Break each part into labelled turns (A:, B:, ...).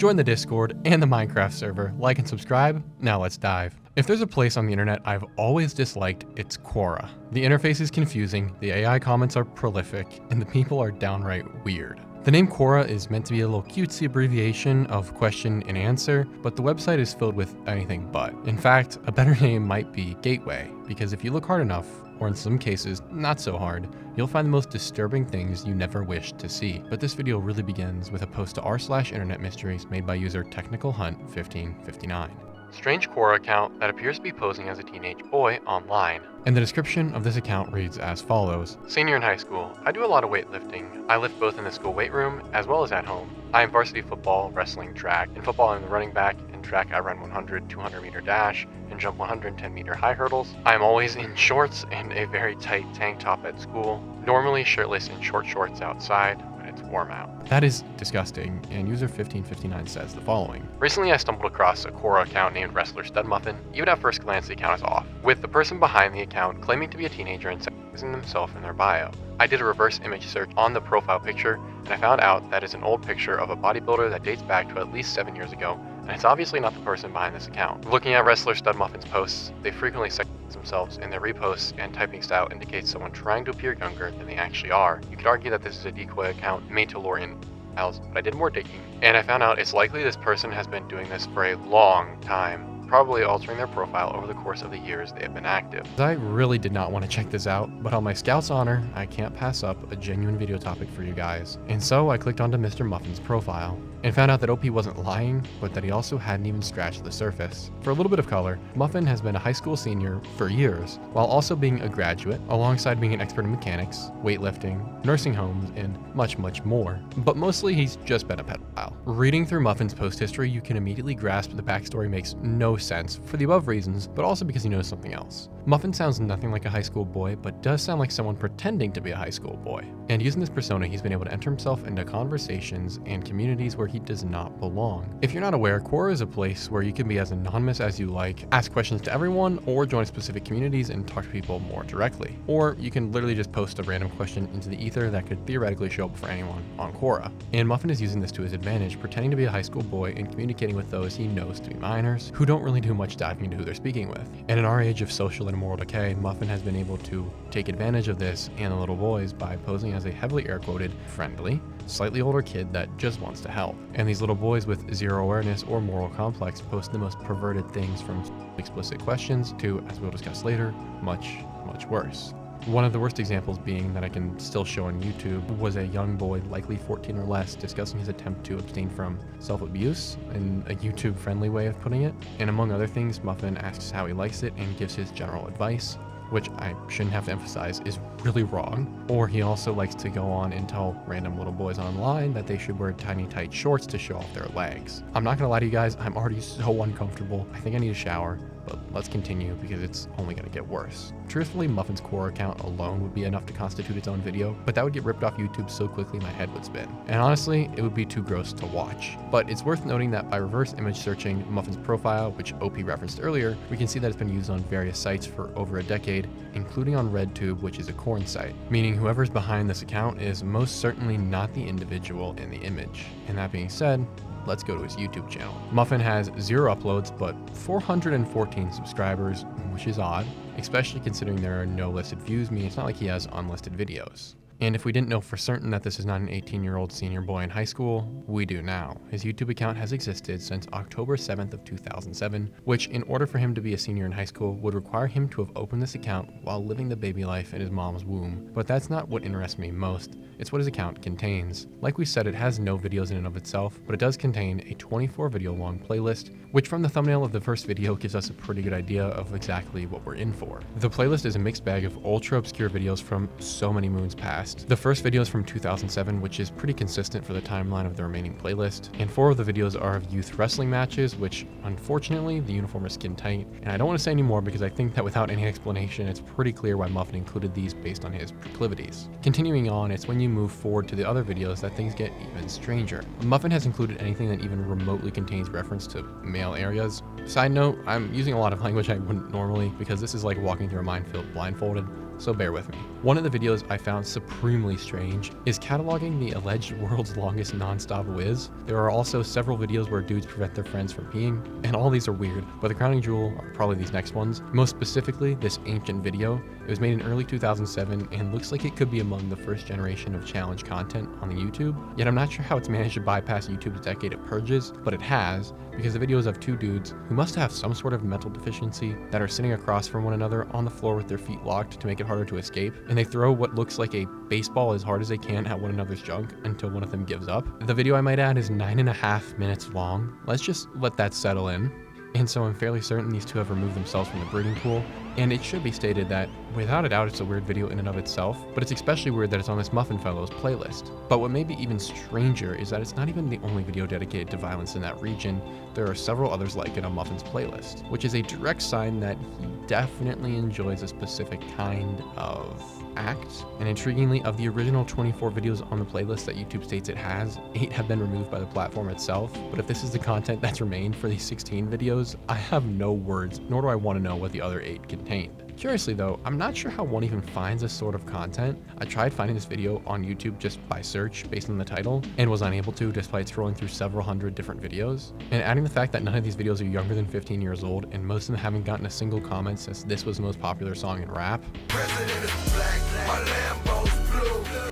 A: join the Discord and the Minecraft server, like and subscribe. Now let's dive. If there's a place on the internet I've always disliked, it's Quora. The interface is confusing, the AI comments are prolific, and the people are downright weird. The name Quora is meant to be a little cutesy abbreviation of question and answer, but the website is filled with anything but. In fact, a better name might be Gateway, because if you look hard enough, or in some cases, not so hard, you'll find the most disturbing things you never wished to see. But this video really begins with a post to r/internet mysteries made by user technicalhunt1559. Strange Quora account that appears to be posing as a teenage boy online. And the description of this account reads as follows. Senior in high school, I do a lot of weightlifting. I lift both in the school weight room as well as at home. I am varsity football, wrestling, track. In football, I'm the running back. In track, I run 100, 200 meter dash and jump 110 meter high hurdles. I am always in shorts and a very tight tank top at school. Normally shirtless in short shorts outside when it's warm out. That is disgusting, and user 1559 says the following. Recently I stumbled across a Quora account named Wrestler Stud Muffin. Even at first glance the account is off, with the person behind the account claiming to be a teenager and sexing themselves in their bio. I did a reverse image search on the profile picture, and I found out that is an old picture of a bodybuilder that dates back to at least 7 years ago, and it's obviously not the person behind this account. Looking at Wrestler Stud Muffin's posts, they frequently sex themselves in their reposts, and typing style indicates someone trying to appear younger than they actually are. You could argue that this is a decoy account made to lure in files, but I did more digging, and I found out it's likely this person has been doing this for a long time, probably altering their profile over the course of the years they have been active. I really did not want to check this out, but on my Scout's honor, I can't pass up a genuine video topic for you guys. And so I clicked onto Mr. Muffin's profile and found out that OP wasn't lying, but that he also hadn't even scratched the surface. For a little bit of color, Muffin has been a high school senior for years, while also being a graduate, alongside being an expert in mechanics, weightlifting, nursing homes, and much, much more. But mostly he's just been a pedophile. Reading through Muffin's post history, you can immediately grasp the backstory makes no sense for the above reasons, but also because you know something else. Muffin sounds nothing like a high school boy, but does sound like someone pretending to be a high school boy. And using this persona, he's been able to enter himself into conversations and communities where he does not belong. If you're not aware, Quora is a place where you can be as anonymous as you like, ask questions to everyone, or join specific communities and talk to people more directly. Or you can literally just post a random question into the ether that could theoretically show up for anyone on Quora. And Muffin is using this to his advantage, pretending to be a high school boy and communicating with those he knows to be minors, who don't really do much diving into who they're speaking with. And in our age of social and moral decay, Muffin has been able to take advantage of this and the little boys by posing as a heavily air-quoted, friendly, slightly older kid that just wants to help. And these little boys with zero awareness or moral complex post the most perverted things, from explicit questions to, as we'll discuss later, much, much worse. One of the worst examples being that I can still show on YouTube was a young boy, likely 14 or less, discussing his attempt to abstain from self-abuse in a YouTube-friendly way of putting it. And among other things, Muffin asks how he likes it and gives his general advice, which I shouldn't have to emphasize is really wrong. Or he also likes to go on and tell random little boys online that they should wear tiny tight shorts to show off their legs. I'm not gonna lie to you guys, I'm already so uncomfortable. I think I need a shower, but let's continue because it's only gonna get worse. Truthfully, Muffin's Quora account alone would be enough to constitute its own video, but that would get ripped off YouTube so quickly my head would spin. And honestly, it would be too gross to watch. But it's worth noting that by reverse image searching Muffin's profile, which OP referenced earlier, we can see that it's been used on various sites for over a decade, including on RedTube, which is a corn site, meaning whoever's behind this account is most certainly not the individual in the image. And that being said, let's go to his YouTube channel. Muffin has 0 uploads, but 414 subscribers, which is odd, especially considering there are no listed views, meaning it's not like he has unlisted videos. And if we didn't know for certain that this is not an 18-year-old senior boy in high school, we do now. His YouTube account has existed since October 7th of 2007, which in order for him to be a senior in high school would require him to have opened this account while living the baby life in his mom's womb. But that's not what interests me most. It's what his account contains. Like we said, it has no videos in and of itself, but it does contain a 24 video long playlist, which from the thumbnail of the first video gives us a pretty good idea of exactly what we're in for. The playlist is a mixed bag of ultra obscure videos from so many moons past. The first video is from 2007, which is pretty consistent for the timeline of the remaining playlist, and 4 of the videos are of youth wrestling matches, which unfortunately the uniform is skin tight, and I don't want to say any more because I think that without any explanation it's pretty clear why Muffin included these based on his proclivities. Continuing on, it's when you move forward to the other videos that things get even stranger. Muffin has included anything that even remotely contains reference to male areas. Side note, I'm using a lot of language I wouldn't normally because this is like walking through a minefield blindfolded, so bear with me. One of the videos I found supremely strange is cataloging the alleged world's longest non-stop whiz. There are also several videos where dudes prevent their friends from peeing, and all these are weird, but the crowning jewel are probably these next ones. Most specifically, this ancient video. It was made in early 2007 and looks like it could be among the first generation of challenge content on the YouTube, yet I'm not sure how it's managed to bypass YouTube's decade of purges, but it has, because the video is of two dudes who must have some sort of mental deficiency that are sitting across from one another on the floor with their feet locked to make it harder to escape, and they throw what looks like a baseball as hard as they can at one another's junk until one of them gives up. The video, I might add, is 9.5 minutes long. Let's just let that settle in. And so I'm fairly certain these two have removed themselves from the breeding pool, and it should be stated that, without a doubt, it's a weird video in and of itself, but it's especially weird that it's on this Muffin Fellows playlist. But what may be even stranger is that it's not even the only video dedicated to violence in that region. There are several others like it on Muffin's playlist, which is a direct sign that he definitely enjoys a specific kind of act. And intriguingly, of the original 24 videos on the playlist that YouTube states it has, 8 have been removed by the platform itself. But if this is the content that's remained for these 16 videos, I have no words, nor do I want to know what the other 8 contained. Curiously though, I'm not sure how one even finds this sort of content. I tried finding this video on YouTube just by search based on the title and was unable to, despite scrolling through several hundred different videos. And adding the fact that none of these videos are younger than 15 years old and most of them haven't gotten a single comment since this was the most popular song in rap.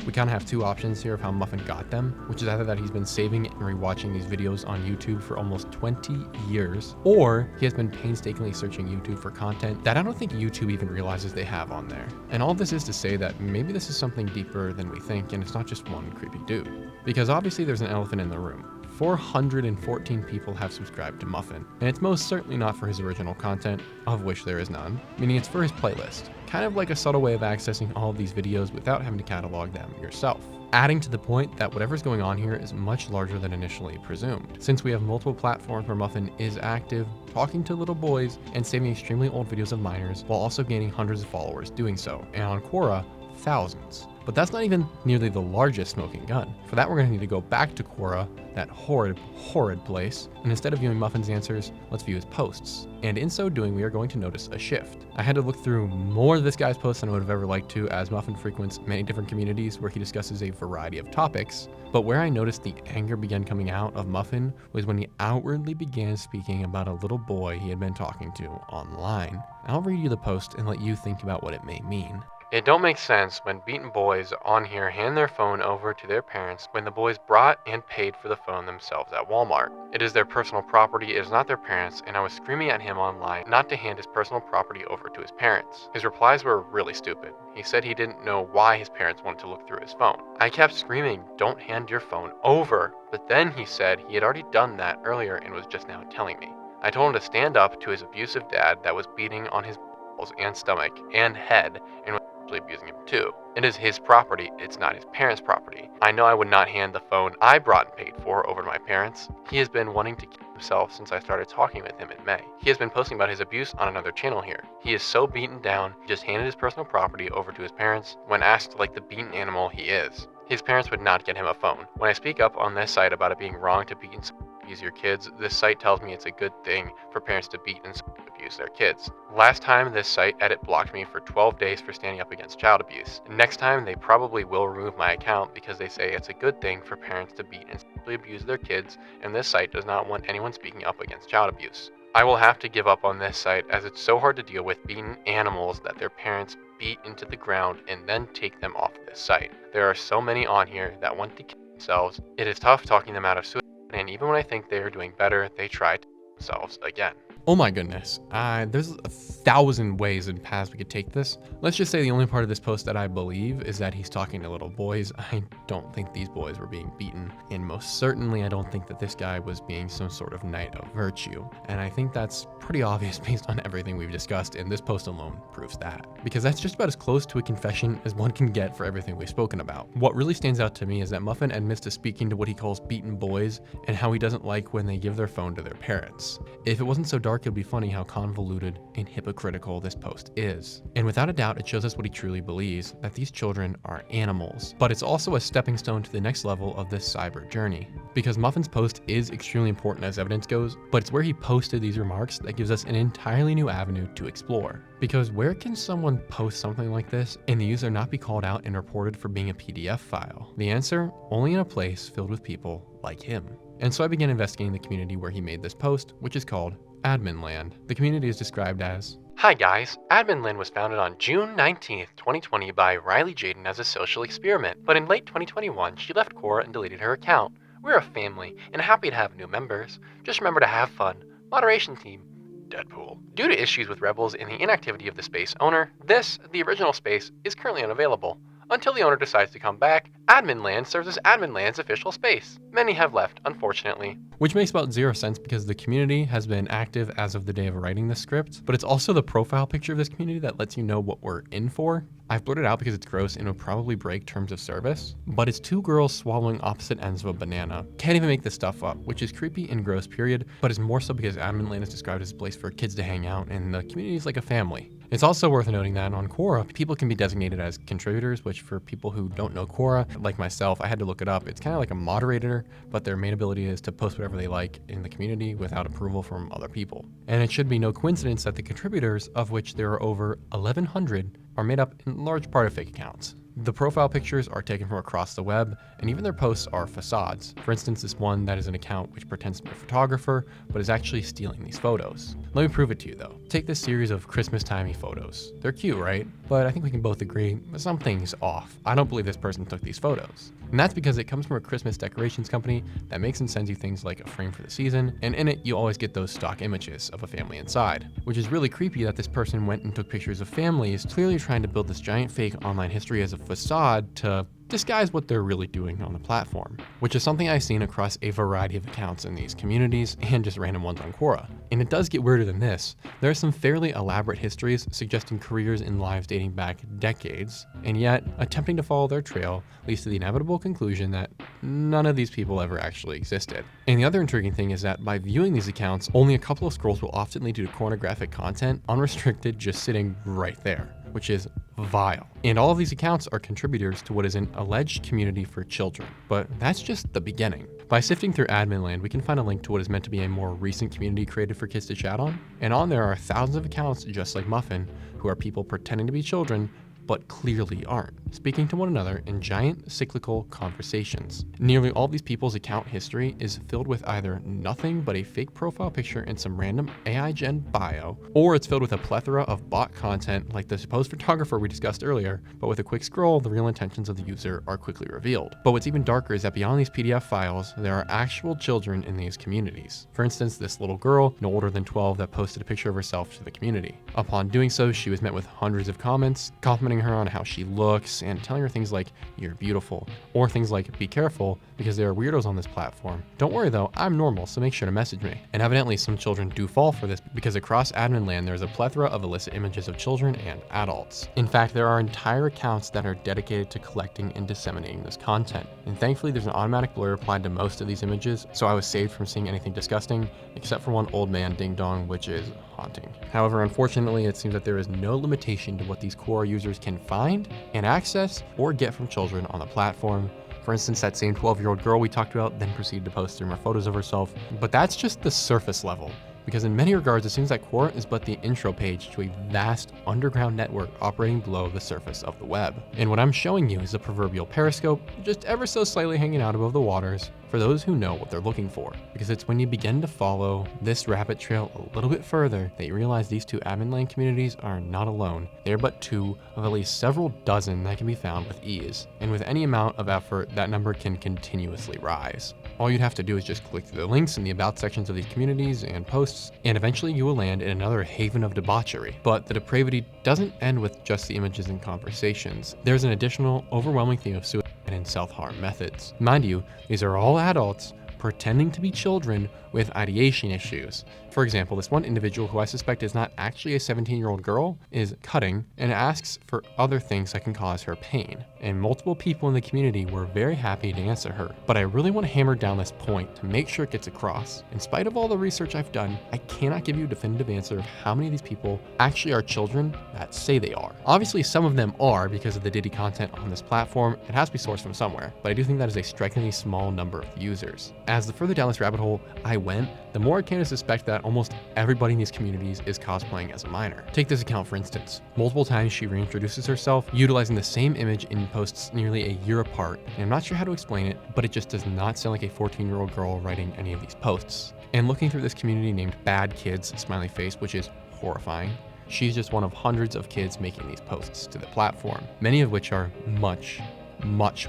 A: We kind of have two options here of how Muffin got them, which is either that he's been saving and rewatching these videos on YouTube for almost 20 years, or he has been painstakingly searching YouTube for content that I don't think YouTube even realizes they have on there. And all this is to say that maybe this is something deeper than we think, and it's not just one creepy dude. Because obviously there's an elephant in the room. 414 people have subscribed to Muffin, and it's most certainly not for his original content, of which there is none, meaning it's for his playlist. Kind of like a subtle way of accessing all of these videos without having to catalog them yourself. Adding to the point that whatever's going on here is much larger than initially presumed, since we have multiple platforms where Muffin is active, talking to little boys, and saving extremely old videos of minors, while also gaining hundreds of followers doing so, and on Quora, thousands. But that's not even nearly the largest smoking gun. For that, we're going to need to go back to Quora, that horrid, horrid place, and instead of viewing Muffin's answers, let's view his posts. And in so doing, we are going to notice a shift. I had to look through more of this guy's posts than I would have ever liked to, as Muffin frequents many different communities where he discusses a variety of topics. But where I noticed the anger began coming out of Muffin was when he outwardly began speaking about a little boy he had been talking to online. I'll read you the post and let you think about what it may mean. It don't make sense when beaten boys on here hand their phone over to their parents when the boys brought and paid for the phone themselves at Walmart. It is their personal property, it is not their parents', and I was screaming at him online not to hand his personal property over to his parents. His replies were really stupid. He said he didn't know why his parents wanted to look through his phone. I kept screaming, don't hand your phone over, but then he said he had already done that earlier and was just now telling me. I told him to stand up to his abusive dad that was beating on his balls and stomach and head and abusing him too. It is his property, it's not his parents' property. I know I would not hand the phone I brought and paid for over to my parents. He has been wanting to kill himself since I started talking with him in May. He has been posting about his abuse on another channel here. He is so beaten down, he just handed his personal property over to his parents when asked like the beaten animal he is. His parents would not get him a phone. When I speak up on this site about it being wrong to beat and abuse your kids, this site tells me it's a good thing for parents to beat and abuse their kids. Last time this site edit blocked me for 12 days for standing up against child abuse. Next time they probably will remove my account because they say it's a good thing for parents to beat and abuse their kids, and this site does not want anyone speaking up against child abuse. I will have to give up on this site as it's so hard to deal with beaten animals that their parents beat into the ground and then take them off this site. There are so many on here that want to kill themselves. It is tough talking them out of suicide, and even when I think they are doing better, they try to kill themselves again. Oh my goodness, there's 1,000 ways and paths we could take this. Let's just say the only part of this post that I believe is that he's talking to little boys. I don't think these boys were being beaten, and most certainly I don't think that this guy was being some sort of knight of virtue. And I think that's pretty obvious based on everything we've discussed, and this post alone proves that. Because that's just about as close to a confession as one can get for everything we've spoken about. What really stands out to me is that Muffin admits to speaking to what he calls beaten boys, and how he doesn't like when they give their phone to their parents. If it wasn't so dark dark, it would be funny how convoluted and hypocritical this post is. And without a doubt, it shows us what he truly believes, that these children are animals. But it's also a stepping stone to the next level of this cyber journey. Because Muffin's post is extremely important as evidence goes, but it's where he posted these remarks that gives us an entirely new avenue to explore. Because where can someone post something like this and the user not be called out and reported for being a PDF file? The answer, only in a place filled with people like him. And so I began investigating the community where he made this post, which is called Admin Land. The community is described as, "Hi guys, Admin Land was founded on June 19th, 2020 by Riley Jaden as a social experiment, but in late 2021 she left Quora and deleted her account. We're a family and happy to have new members. Just remember to have fun. Moderation team, Deadpool." Due to issues with Rebels and the inactivity of the space owner, the original space, is currently unavailable. Until the owner decides to come back, Admin Land serves as Admin Land's official space. Many have left, unfortunately. Which makes about zero sense because the community has been active as of the day of writing this script, but it's also the profile picture of this community that lets you know what we're in for. I've blurred it out because it's gross and would probably break terms of service, but it's two girls swallowing opposite ends of a banana. Can't even make this stuff up, which is creepy and gross period, but is more so because Admin Land is described as a place for kids to hang out and the community is like a family. It's also worth noting that on Quora, people can be designated as contributors, which for people who don't know Quora, like myself, I had to look it up. It's kind of like a moderator, but their main ability is to post whatever they like in the community without approval from other people. And it should be no coincidence that the contributors, of which there are over 1,100, are made up in large part of fake accounts. The profile pictures are taken from across the web, and even their posts are facades. For instance, this one that is an account which pretends to be a photographer, but is actually stealing these photos. Let me prove it to you though. Take this series of Christmas-timey photos. They're cute, right? But I think we can both agree that something's off. I don't believe this person took these photos. And that's because it comes from a Christmas decorations company that makes and sends you things like a frame for the season, and in it you always get those stock images of a family inside. Which is really creepy that this person went and took pictures of families, clearly trying to build this giant fake online history as a facade to disguise what they're really doing on the platform, which is something I've seen across a variety of accounts in these communities and just random ones on Quora. And it does get weirder than this. There are some fairly elaborate histories suggesting careers and lives dating back decades, and yet attempting to follow their trail leads to the inevitable conclusion that none of these people ever actually existed. And the other intriguing thing is that by viewing these accounts, only a couple of scrolls will often lead to pornographic content, unrestricted, just sitting right there, which is vile. And all of these accounts are contributors to what is an alleged community for children. But that's just the beginning. By sifting through Admin Land, we can find a link to what is meant to be a more recent community created for kids to chat on. And on there are thousands of accounts just like Muffin, who are people pretending to be children, but clearly aren't, speaking to one another in giant cyclical conversations. Nearly all these people's account history is filled with either nothing but a fake profile picture and some random AI gen bio, or it's filled with a plethora of bot content like the supposed photographer we discussed earlier, but with a quick scroll, the real intentions of the user are quickly revealed. But what's even darker is that beyond these PDF files, there are actual children in these communities. For instance, this little girl, no older than 12, that posted a picture of herself to the community. Upon doing so, she was met with hundreds of comments, complimenting her on how she looks and telling her things like, "You're beautiful," or things like, "Be careful because there are weirdos on this platform. Don't worry though, I'm normal, so make sure to message me." And evidently some children do fall for this because across Admin Land there's a plethora of illicit images of children and adults. In fact, there are entire accounts that are dedicated to collecting and disseminating this content. And thankfully there's an automatic blur applied to most of these images, so I was saved from seeing anything disgusting, except for one old man ding dong, which is haunting. However, unfortunately, it seems that there is no limitation to what these Quora users can find and access or get from children on the platform. For instance, that same 12-year-old girl we talked about then proceeded to post 3 more photos of herself. But that's just the surface level, because in many regards, it seems like Quora is but the intro page to a vast underground network operating below the surface of the web. And what I'm showing you is a proverbial periscope, just ever so slightly hanging out above the waters, for those who know what they're looking for. Because it's when you begin to follow this rabbit trail a little bit further that you realize these two Admin Land communities are not alone. They are but 2 of at least several dozen that can be found with ease. And with any amount of effort, that number can continuously rise. All you'd have to do is just click through the links in the about sections of these communities and posts, and eventually you will land in another haven of debauchery. But the depravity doesn't end with just the images and conversations. There's an additional overwhelming theme of suicide and self-harm methods. Mind you, these are all adults pretending to be children with ideation issues. For example, this one individual who I suspect is not actually a 17-year-old girl is cutting and asks for other things that can cause her pain. And multiple people in the community were very happy to answer her. But I really want to hammer down this point to make sure it gets across. In spite of all the research I've done, I cannot give you a definitive answer of how many of these people actually are children that say they are. Obviously, some of them are because of the Diddy content on this platform. It has to be sourced from somewhere, but I do think that is a strikingly small number of users. As the further down this rabbit hole I went, the more I came to suspect that almost everybody in these communities is cosplaying as a minor. Take this account for instance. Multiple times she reintroduces herself, utilizing the same image in posts nearly a year apart. And I'm not sure how to explain it, but it just does not sound like a 14-year-old girl writing any of these posts. And looking through this community named Bad Kids smiley face, which is horrifying, she's just one of hundreds of kids making these posts to the platform, many of which are much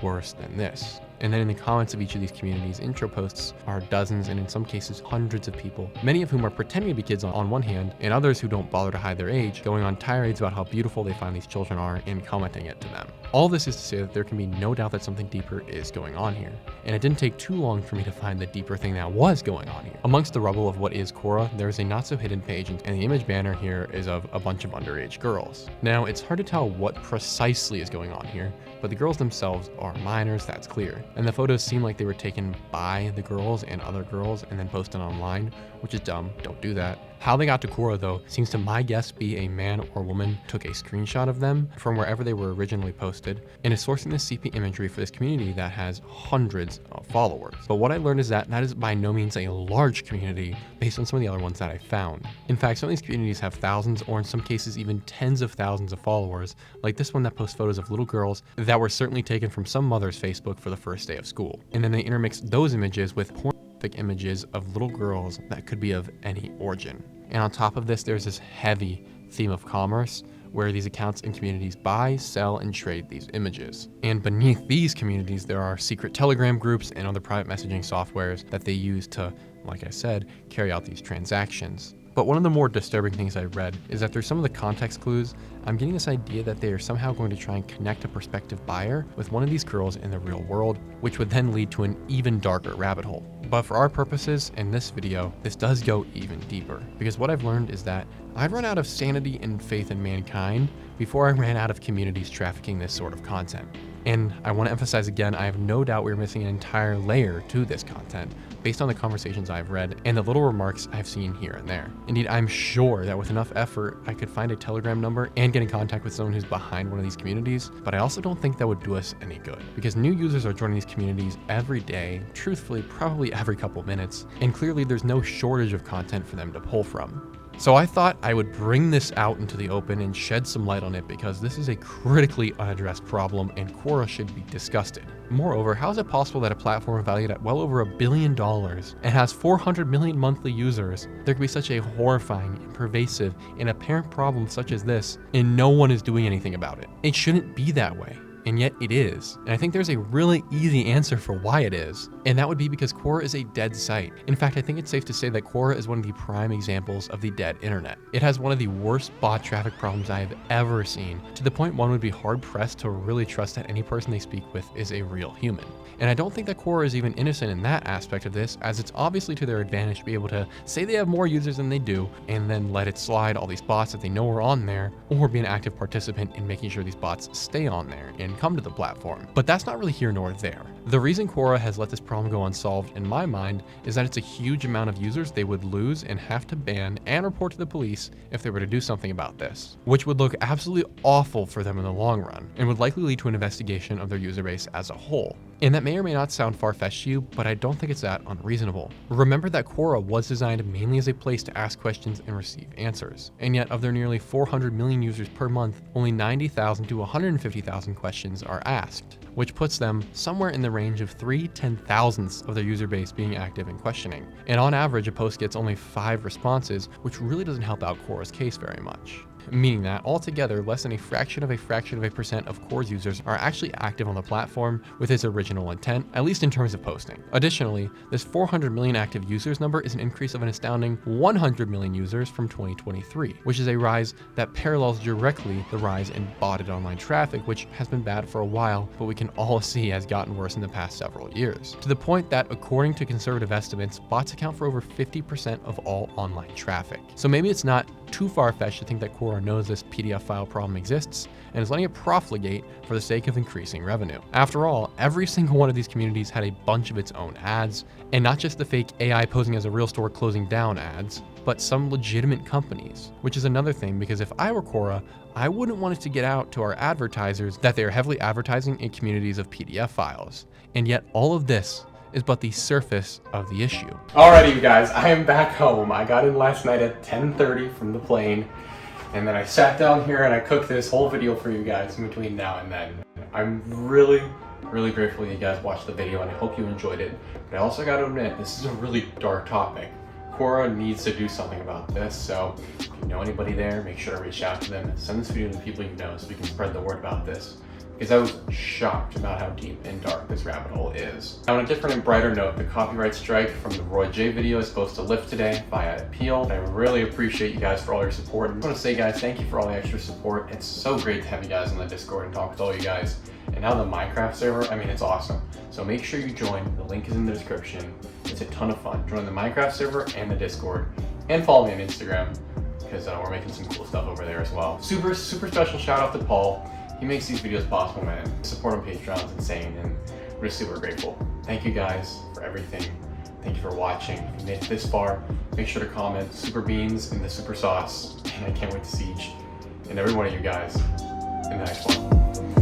A: worse than this. And then in the comments of each of these communities' intro posts are dozens and in some cases hundreds of people, many of whom are pretending to be kids on one hand, and others who don't bother to hide their age, going on tirades about how beautiful they find these children are and commenting it to them. All this is to say that there can be no doubt that something deeper is going on here. And it didn't take too long for me to find the deeper thing that was going on here. Amongst the rubble of what is Quora, there is a not so hidden page, and the image banner here is of a bunch of underage girls. Now, it's hard to tell what precisely is going on here, but the girls themselves are minors, that's clear. And the photos seem like they were taken by the girls and other girls and then posted online, which is dumb, don't do that. How they got to Quora though seems to my guess be a man or woman took a screenshot of them from wherever they were originally posted and is sourcing this CP imagery for this community that has hundreds of followers. But what I learned is that is by no means a large community based on some of the other ones that I found. In fact, some of these communities have thousands or in some cases even tens of thousands of followers, like this one that posts photos of little girls that were certainly taken from some mother's Facebook for the first day of school. And then they intermix those images with pornographic images of little girls that could be of any origin. And on top of this, there's this heavy theme of commerce where these accounts and communities buy, sell, and trade these images. And beneath these communities, there are secret Telegram groups and other private messaging softwares that they use to, like I said, carry out these transactions. But one of the more disturbing things I read is that through some of the context clues, I'm getting this idea that they are somehow going to try and connect a prospective buyer with one of these girls in the real world, which would then lead to an even darker rabbit hole. But for our purposes in this video, this does go even deeper, because what I've learned is that I've run out of sanity and faith in mankind before I ran out of communities trafficking this sort of content. And I want to emphasize again, I have no doubt we're missing an entire layer to this content based on the conversations I've read and the little remarks I've seen here and there. Indeed, I'm sure that with enough effort, I could find a Telegram number and get in contact with someone who's behind one of these communities, but I also don't think that would do us any good because new users are joining these communities every day, truthfully, probably every couple minutes, and clearly there's no shortage of content for them to pull from. So I thought I would bring this out into the open and shed some light on it because this is a critically unaddressed problem and Quora should be disgusted. Moreover, how is it possible that a platform valued at well over $1 billion and has 400 million monthly users, there could be such a horrifying and pervasive and apparent problem such as this and no one is doing anything about it? It shouldn't be that way. And yet it is. And I think there's a really easy answer for why it is. And that would be because Quora is a dead site. In fact, I think it's safe to say that Quora is one of the prime examples of the dead internet. It has one of the worst bot traffic problems I have ever seen, to the point one would be hard pressed to really trust that any person they speak with is a real human. And I don't think that Quora is even innocent in that aspect of this, as it's obviously to their advantage to be able to say they have more users than they do, and then let it slide all these bots that they know are on there, or be an active participant in making sure these bots stay on there and come to the platform. But that's not really here nor there. The reason Quora has let this problem go unsolved in my mind is that it's a huge amount of users they would lose and have to ban and report to the police if they were to do something about this, which would look absolutely awful for them in the long run and would likely lead to an investigation of their user base as a whole. And that may or may not sound far-fetched to you, but I don't think it's that unreasonable. Remember that Quora was designed mainly as a place to ask questions and receive answers. And yet of their nearly 400 million users per month, only 90,000 to 150,000 questions are asked, which puts them somewhere in the range of 3/10,000ths of their user base being active in questioning. And on average, a post gets only 5 responses, which really doesn't help out Quora's case very much. meaning that altogether less than a fraction of a percent of Quora's users are actually active on the platform with its original intent, at least in terms of posting. Additionally, this 400 million active users number is an increase of an astounding 100 million users from 2023, which is a rise that parallels directly the rise in botted online traffic, which has been bad for a while, but we can all see has gotten worse in the past several years. To the point that, according to conservative estimates, bots account for over 50% of all online traffic. So maybe it's not too far-fetched to think that Quora knows this PDF file problem exists and is letting it profligate for the sake of increasing revenue. After all, every single one of these communities had a bunch of its own ads, and not just the fake AI posing as a real store closing down ads, but some legitimate companies, which is another thing, because if I were Quora, I wouldn't want it to get out to our advertisers that they are heavily advertising in communities of PDF files. And yet all of this is but the surface of the issue. Alrighty, you guys, I am back home. I got in last night at 10:30 from the plane, and then I sat down here and I cooked this whole video for you guys in between now and then. I'm really grateful you guys watched the video, and I hope you enjoyed it. But I also got to admit, this is a really dark topic. Quora needs to do something about this, so if you know anybody there, make sure to reach out to them and send this video to the people you know so we can spread the word about this. Because I was shocked about how deep and dark this rabbit hole is. Now, on a different and brighter note, the copyright strike from the Roy J video is supposed to lift today via appeal. I really appreciate you guys for all your support. I want to say, guys, thank you for all the extra support. It's so great to have you guys on the Discord and talk with all you guys. And now the Minecraft server, I mean, it's awesome. So make sure you join. The link is in the description. It's a ton of fun. Join the Minecraft server and the Discord, and follow me on Instagram because we're making some cool stuff over there as well. Super special shout out to Paul. He makes these videos possible, man. Support on Patreon is insane, and we're super grateful. Thank you guys for everything. Thank you for watching. If you made it this far, make sure to comment super beans and the super sauce. And I can't wait to see each and every one of you guys in the next one.